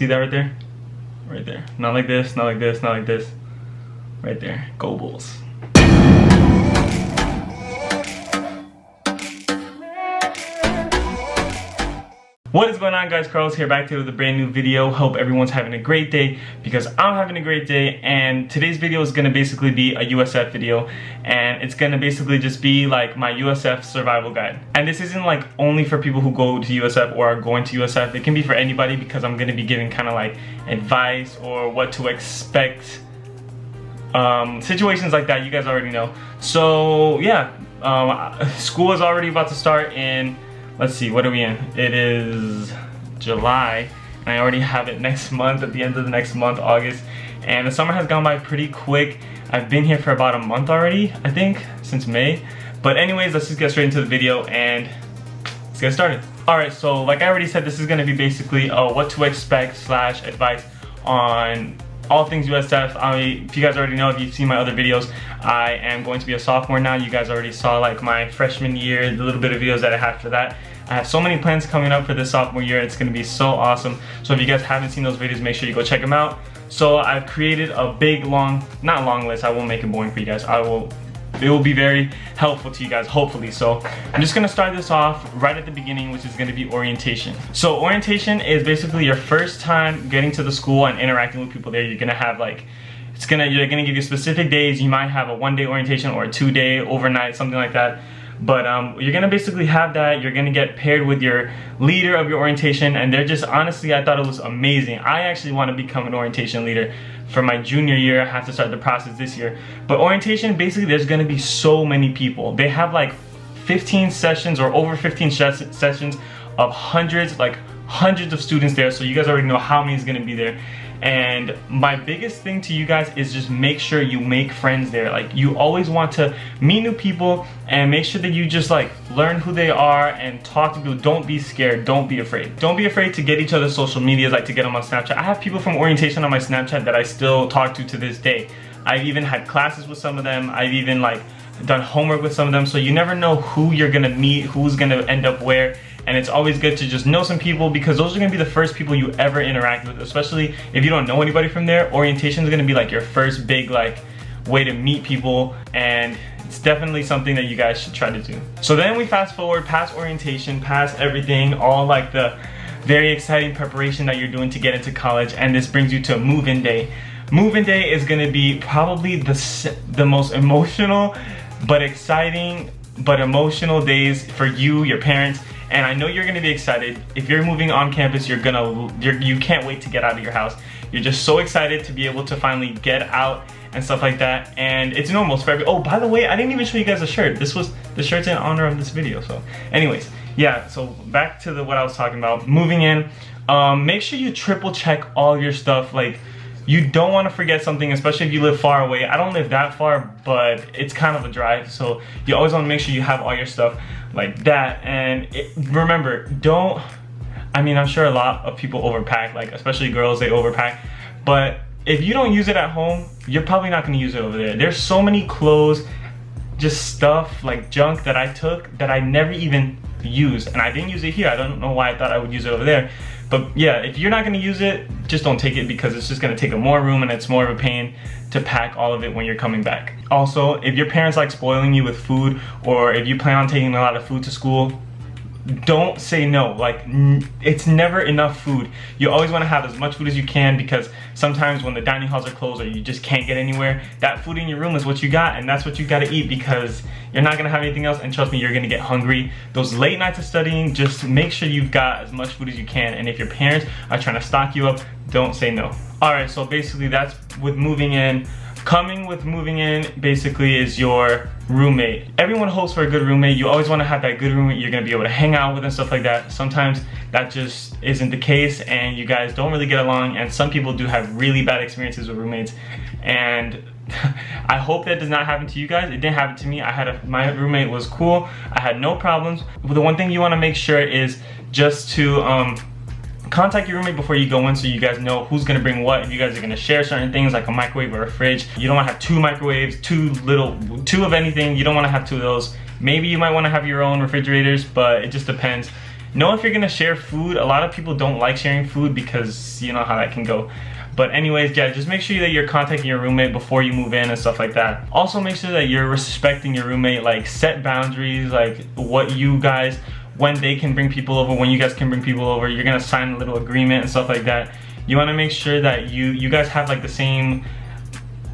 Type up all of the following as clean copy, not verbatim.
See that right there? Right there. Not like this, not like this, not like this. Right there. Go Bulls. What is going on, guys? Carlos here, back here with a brand new video. Hope everyone's having a great day, because I'm having a great day. And today's video is going to basically be a USF video, and it's going to basically just be like my USF survival guide. And this isn't like only for people who go to USF or are going to USF. It can be for anybody, because I'm going to be giving kind of like advice or what to expect, situations like that. You guys already know. So yeah, school is already about to start in, let's see, what are we in? It is July, and I already have it next month, at the end of the next month, August. And the summer has gone by pretty quick. I've been here for about a month already, I think, since May. But anyways, let's just get straight into the video and let's get started. Alright, so like I already said, this is going to be basically what to expect / advice on all things USF. If you guys already know, if you've seen my other videos, I am going to be a sophomore now. You guys already saw like my freshman year, the little bit of videos that I had for that. I have so many plans coming up for this sophomore year. It's gonna be so awesome. So if you guys haven't seen those videos, make sure you go check them out. So I've created a big, not long list. I won't make it boring for you guys. It will be very helpful to you guys, hopefully. So I'm just gonna start this off right at the beginning, which is gonna be orientation. So orientation is basically your first time getting to the school and interacting with people there. You're gonna have like, you're gonna give you specific days. You might have a 1-day orientation or a 2-day overnight, something like that. But you're gonna basically have that. You're gonna get paired with your leader of your orientation, and they're just, honestly, I thought it was amazing. I actually want to become an orientation leader for my junior year. I have to start the process this year. But orientation, basically, there's gonna be so many people. They have like 15 sessions or over 15 sessions of hundreds of students there. So you guys already know how many is gonna be there. And my biggest thing to you guys is just make sure you make friends there. Like, you always want to meet new people and make sure that you just like learn who they are and talk to people. Don't be scared, don't be afraid. Don't be afraid to get each other's social medias, like to get them on Snapchat. I have people from orientation on my Snapchat that I still talk to this day. I've even had classes with some of them. I've even like done homework with some of them. So you never know who you're gonna meet, who's gonna end up where. And it's always good to just know some people, because those are gonna be the first people you ever interact with, especially if you don't know anybody from there. Orientation is gonna be like your first big like way to meet people, and it's definitely something that you guys should try to do. So then we fast forward past orientation, past everything, all like the very exciting preparation that you're doing to get into college, and this brings you to move-in day. Move-in day is gonna be probably the most emotional but exciting but emotional days for you, your parents. And I know you're gonna be excited. If you're moving on campus, you can't wait to get out of your house. You're just so excited to be able to finally get out and stuff like that. And it's normal for oh, by the way, I didn't even show you guys the shirt. The shirt's in honor of this video. So anyways, yeah, so back to what I was talking about. Moving in, make sure you triple check all your stuff. Like, you don't want to forget something, especially if you live far away. I don't live that far, but it's kind of a drive, so you always want to make sure you have all your stuff like that. And remember, I'm sure a lot of people overpack, like especially girls, they overpack, but if you don't use it at home, you're probably not going to use it over there. There's so many clothes, just stuff like junk that I took that I never even used, and I didn't use it here. I don't know why I thought I would use it over there. But yeah, if you're not gonna use it, just don't take it, because it's just gonna take up more room and it's more of a pain to pack all of it when you're coming back. Also, if your parents like spoiling you with food, or if you plan on taking a lot of food to school, don't say no. Like, it's never enough food. You always want to have as much food as you can, because sometimes when the dining halls are closed or you just can't get anywhere, that food in your room is what you got, and that's what you got to eat, because you're not going to have anything else, and trust me, you're going to get hungry. Those late nights of studying, just make sure you've got as much food as you can, and if your parents are trying to stock you up, don't say no. Alright, so basically that's with moving in. Coming with moving in basically is your roommate. Everyone hopes for a good roommate. You always want to have that good roommate you're going to be able to hang out with and stuff like that. Sometimes that just isn't the case, and you guys don't really get along, and some people do have really bad experiences with roommates. And I hope that does not happen to you guys. It didn't happen to me. My roommate was cool. I had no problems. But the one thing you want to make sure is just to contact your roommate before you go in, so you guys know who's gonna bring what. If you guys are gonna share certain things like a microwave or a fridge, you don't want to have 2 microwaves, 2 of anything. You don't want to have 2 of those. Maybe you might want to have your own refrigerators, but it just depends. know if you're gonna share food. A lot of people don't like sharing food because you know how that can go. But anyways, yeah, just make sure that you're contacting your roommate before you move in and stuff like that. Also make sure that you're respecting your roommate, like set boundaries, like what you guys, when they can bring people over, when you guys can bring people over, you're gonna sign a little agreement and stuff like that. You wanna make sure that you guys have like the same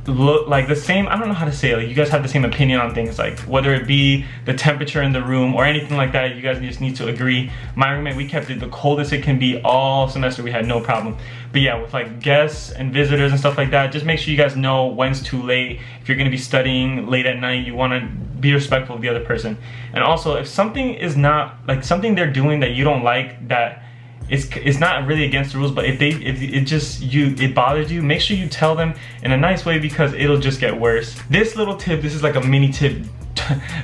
look, like the same, I don't know how to say it, like you guys have the same opinion on things, like whether it be the temperature in the room or anything like that. You guys just need to agree. My roommate, we kept it the coldest it can be all semester. We had no problem. But yeah, with like guests and visitors and stuff like that, just make sure you guys know when's too late. If you're gonna be studying late at night, you wanna be respectful of the other person. And also, if something is not, like something they're doing that you don't like, that it's not really against the rules, but if it bothers you, make sure you tell them in a nice way, because it'll just get worse. This little tip, this is like a mini tip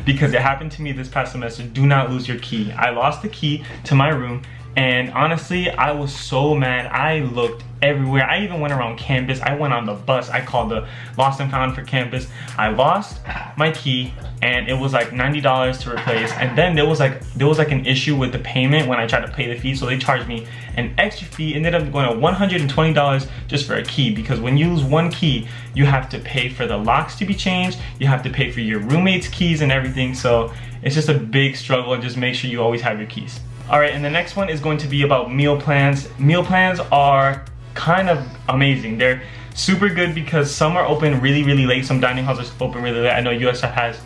because it happened to me this past semester. Do not lose your key. I lost the key to my room, and honestly, I was so mad. I looked everywhere. I even went around campus. I went on the bus. I called the lost and found for campus. I lost my key, and it was like $90 to replace. And then there was like an issue with the payment when I tried to pay the fee, so they charged me an extra fee. Ended up going to $120 just for a key, because when you lose one key, you have to pay for the locks to be changed. You have to pay for your roommate's keys and everything. So it's just a big struggle, and just make sure you always have your keys. All right, and the next one is going to be about meal plans. Meal plans are kind of amazing. They're super good because some are open really late. Some dining halls are open really late. I know USF has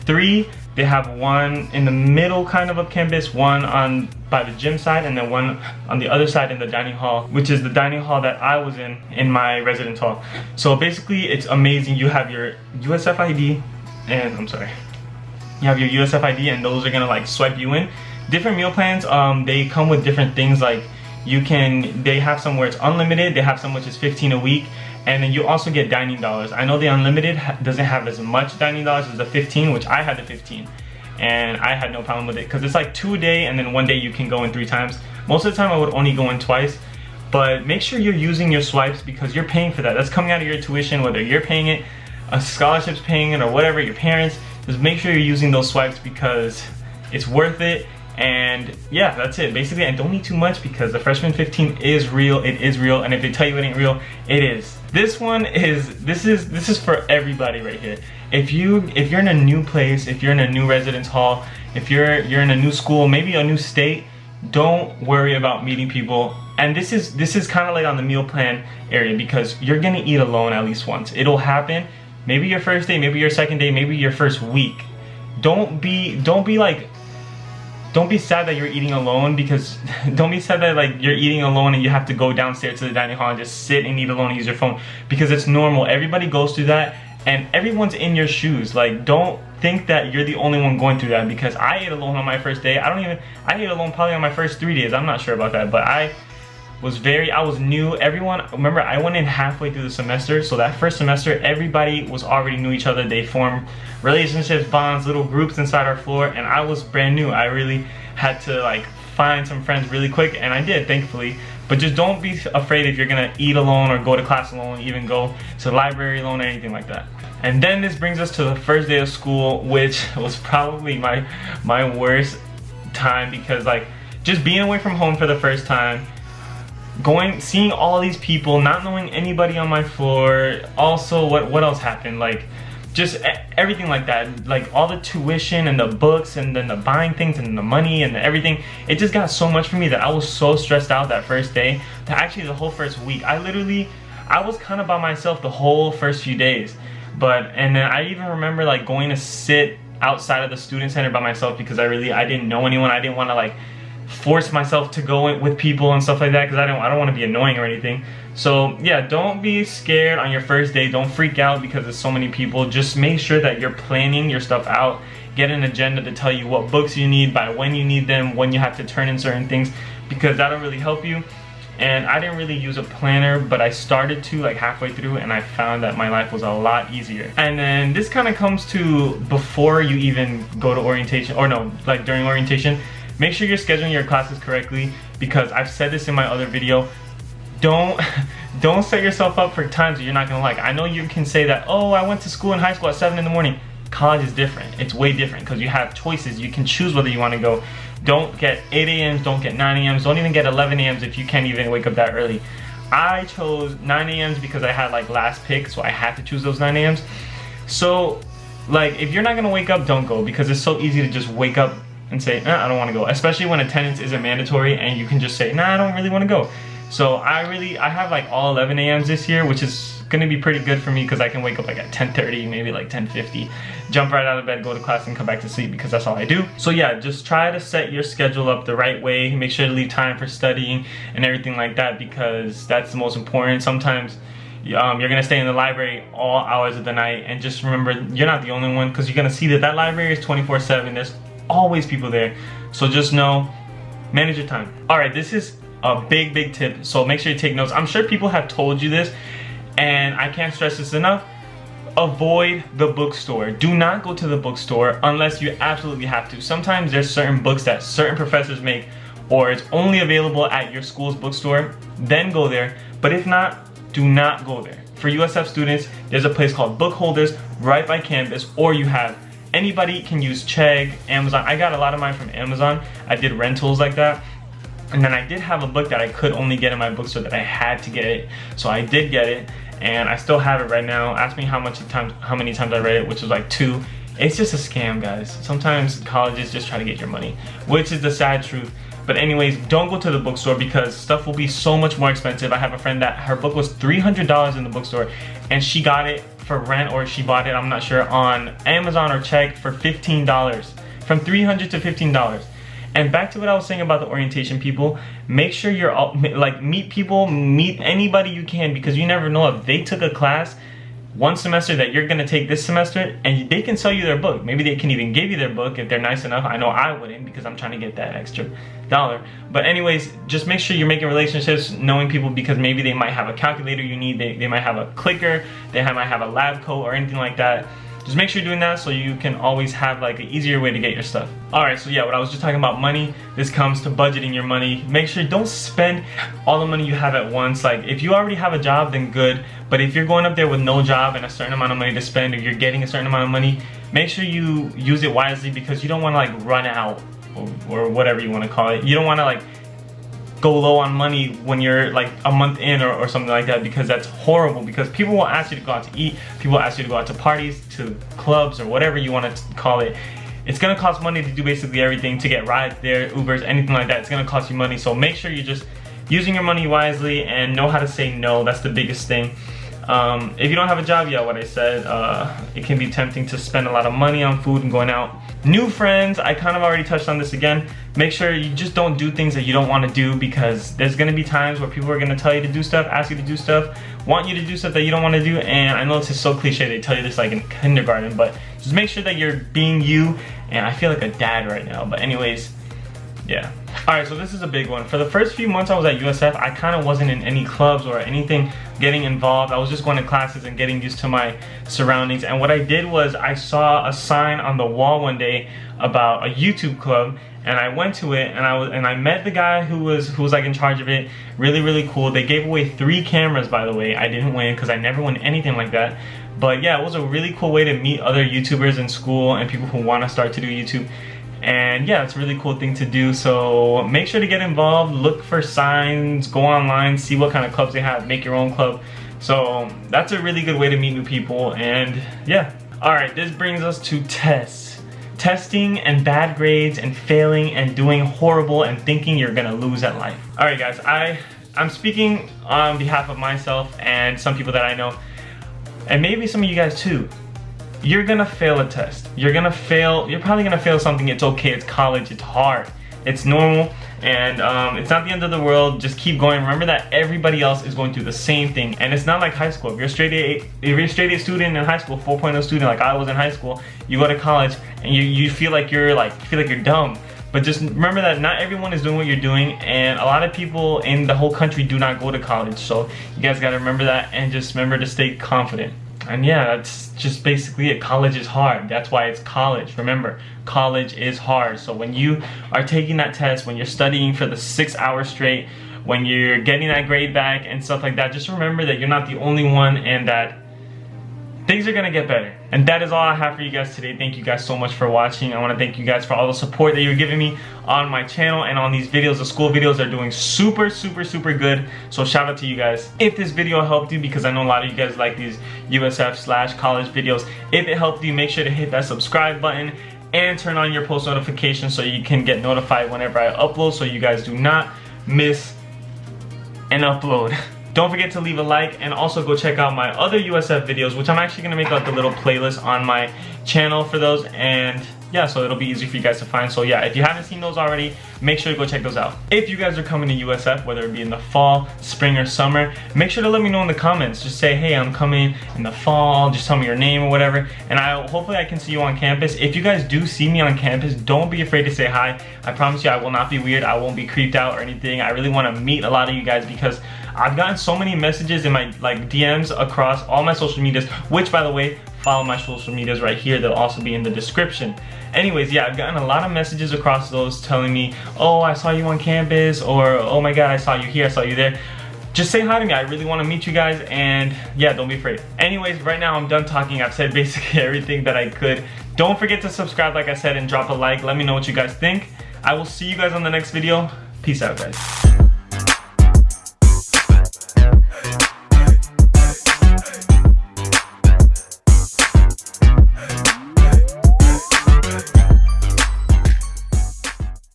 3. They have one in the middle kind of campus, one on by the gym side, and then one on the other side in the dining hall, which is the dining hall that I was in my residence hall. So basically it's amazing. You have your USF ID, and you have your USF ID, and those are gonna like swipe you in. Different meal plans, they come with different things, like they have some where it's unlimited, they have some which is $15 a week, and then you also get dining dollars. I know the unlimited doesn't have as much dining dollars as the 15, which I had the 15, and I had no problem with it because it's like 2 a day, and then 1 day you can go in 3 times. Most of the time I would only go in twice, but make sure you're using your swipes because you're paying for that. That's coming out of your tuition, whether you're paying it, a scholarship's paying it, or whatever, your parents. Just make sure you're using those swipes because it's worth it. And yeah, that's it basically. And don't eat too much because the freshman 15 is real. It is real, and if they tell you it ain't real, it is. This is for everybody right here. If you're in a new place, if you're in a new residence hall, if you're in a new school, maybe a new state, don't worry about meeting people. And this is kind of like on the meal plan area, because you're gonna eat alone at least once. It'll happen. Maybe your first day, maybe your second day, maybe your first week. Don't be sad that you're eating alone, because don't be sad that like you're eating alone and you have to go downstairs to the dining hall and just sit and eat alone and use your phone, because it's normal. Everybody goes through that, and everyone's in your shoes. Like, don't think that you're the only one going through that, because I ate alone on my first day. I ate alone probably on my first 3 days. I'm not sure about that, but I was new. Everyone, remember, I went in halfway through the semester, so that first semester everybody was already knew each other. They formed relationships, bonds, little groups inside our floor, and I was brand new. I really had to like find some friends really quick, and I did, thankfully. But just don't be afraid if you're gonna eat alone or go to class alone, even go to the library alone or anything like that. And then this brings us to the first day of school, which was probably my worst time, because like just being away from home for the first time, seeing all these people, not knowing anybody on my floor. Also, what else happened? Like, just everything like that. Like all the tuition and the books, and then the buying things and the money and everything. It just got so much for me that I was so stressed out that first day. That actually the whole first week, I was kind of by myself the whole first few days. And then I even remember like going to sit outside of the student center by myself, because I didn't know anyone. I didn't want to like force myself to go with people and stuff like that, because I don't want to be annoying or anything. So yeah, don't be scared on your first day. Don't freak out because there's so many people. Just make sure that you're planning your stuff out. Get an agenda to tell you what books you need, by when you need them, when you have to turn in certain things, because that'll really help you. And I didn't really use a planner, but I started to like halfway through, and I found that my life was a lot easier. And then this kind of comes to before you even go to orientation, or no, like during orientation. Make sure you're scheduling your classes correctly, because I've said this in my other video. Don't set yourself up for times that you're not gonna like. I know you can say that, oh, I went to school in high school at 7 in the morning. College is different. It's way different because you have choices. You can choose whether you want to go. Don't get 8 a.m.s, don't get 9 a.m.s, don't even get 11 a.m.s if you can't even wake up that early. I chose 9 a.m.s because I had like last pick, so I had to choose those 9 a.m.s. So like if you're not gonna wake up, don't go, because it's so easy to just wake up and say, I don't want to go, especially when attendance isn't mandatory and you can just say, I don't really want to go. So I have like all 11 a.m.s this year, which is gonna be pretty good for me because I can wake up like at 10:30, maybe like 10:50, jump right out of bed, go to class, and come back to sleep because that's all I do. So yeah, just try to set your schedule up the right way. Make sure to leave time for studying and everything like that, because that's the most important. Sometimes you're gonna stay in the library all hours of the night, and just remember, you're not the only one, because you're gonna see that library is 24/7. There's always people there. So just know, manage your time. All right, this is a big tip, so make sure you take notes. I'm sure people have told you this, and I can't stress this enough. Avoid the bookstore. Do not go to the bookstore unless you absolutely have to. Sometimes there's certain books that certain professors make, or it's only available at your school's bookstore. Then go there. But if not, do not go there. For USF students, there's a place called Book Holders right by campus, or you have, anybody can use Chegg, Amazon. I got a lot of mine from Amazon. I did rentals like that. And then I did have a book that I could only get in my bookstore that I had to get it. So I did get it, and I still have it right now. Ask me how many times I read it, which was like 2. It's just a scam, guys. Sometimes colleges just try to get your money, which is the sad truth. But anyways, don't go to the bookstore because stuff will be so much more expensive. I have a friend that her book was $300 in the bookstore, and she got it for rent, or she bought it, I'm not sure, on Amazon or Chegg for $15. From $300 to $15. And back to what I was saying about the orientation people, make sure you're all, like, meet people, meet anybody you can, because you never know if they took a class one semester that you're gonna take this semester, and they can sell you their book. Maybe they can even give you their book if they're nice enough. I know I wouldn't, because I'm trying to get that extra dollar. But anyways, just make sure you're making relationships, knowing people, because maybe they might have a calculator you need, they might have a clicker, they might have a lab coat or anything like that. Just make sure you're doing that so you can always have like an easier way to get your stuff. Alright, so yeah, what I was just talking about money, this comes to budgeting your money. Make sure you don't spend all the money you have at once. Like, if you already have a job, then good. But if you're going up there with no job and a certain amount of money to spend, or you're getting a certain amount of money, make sure you use it wisely, because you don't want to like run out, or whatever you want to call it. You don't want to like go low on money when you're like a month in, or something like that, because that's horrible. Because people will ask you to go out to eat, people will ask you to go out to parties, to clubs, or whatever you want to call it. It's gonna cost money to do basically everything, to get rides there, Ubers, anything like that. It's gonna cost you money. So make sure you're just using your money wisely and know how to say no. That's the biggest thing. If you don't have a job yet, what I said, it can be tempting to spend a lot of money on food and going out. New friends, I kind of already touched on this again. Make sure you just don't do things that you don't want to do, because there's going to be times where people are going to tell you to do stuff, ask you to do stuff, want you to do stuff that you don't want to do. And I know this is so cliche, they tell you this like in kindergarten, but just make sure that you're being you. And I feel like a dad right now, but anyways, yeah. Alright, so this is a big one. For the first few months I was at USF, I kind of wasn't in any clubs or anything getting involved. I was just going to classes and getting used to my surroundings. And what I did was, I saw a sign on the wall one day about a YouTube club, and I went to it, and I met the guy who was like in charge of it. Really cool. They gave away 3 cameras, by the way. I didn't win because I never win anything like that. But yeah, it was a really cool way to meet other YouTubers in school and people who want to start to do YouTube. And yeah, it's a really cool thing to do. So make sure to get involved, look for signs, go online, see what kind of clubs they have, make your own club. So that's a really good way to meet new people. And yeah. Alright, this brings us to tests. Testing and bad grades and failing and doing horrible and thinking you're gonna lose at life. Alright guys, I'm speaking on behalf of myself and some people that I know, and maybe some of you guys too. You're gonna fail a test. You're probably gonna fail something. It's okay, it's college, it's hard, it's normal, and it's not the end of the world. Just keep going. Remember that everybody else is going through the same thing, and it's not like high school. If you're a straight A student in high school, 4.0 student like I was in high school, you go to college and you feel like you're dumb. But just remember that not everyone is doing what you're doing, and a lot of people in the whole country do not go to college. So you guys gotta remember that, and just remember to stay confident. And yeah, that's just basically it. College is hard. That's why it's college. Remember, college is hard. So when you are taking that test, when you're studying for the 6 hours straight, when you're getting that grade back and stuff like that, just remember that you're not the only one, and that things are gonna get better. And that is all I have for you guys today. Thank you guys so much for watching. I wanna thank you guys for all the support that you're giving me on my channel and on these videos. The school videos are doing super good. So shout out to you guys. If this video helped you, because I know a lot of you guys like these USF/college videos, if it helped you, make sure to hit that subscribe button and turn on your post notifications so you can get notified whenever I upload, so you guys do not miss an upload. Don't forget to leave a like, and also go check out my other USF videos, which I'm actually gonna make like a little playlist on my channel for those, and yeah, so it'll be easy for you guys to find. So yeah, if you haven't seen those already, make sure to go check those out. If you guys are coming to USF, whether it be in the fall, spring, or summer, make sure to let me know in the comments. Just say, hey, I'm coming in the fall, just tell me your name or whatever, and hopefully I can see you on campus. If you guys do see me on campus, don't be afraid to say hi. I promise you I will not be weird, I won't be creeped out or anything. I really want to meet a lot of you guys because I've gotten so many messages in my DMs across all my social medias, which, by the way, follow my social medias right here. They'll also be in the description. Anyways, yeah, I've gotten a lot of messages across those telling me, oh, I saw you on campus, or oh my god, I saw you here, I saw you there. Just say hi to me. I really want to meet you guys, and yeah, don't be afraid. Anyways, right now I'm done talking. I've said basically everything that I could. Don't forget to subscribe, like I said, and drop a like. Let me know what you guys think. I will see you guys on the next video. Peace out, guys.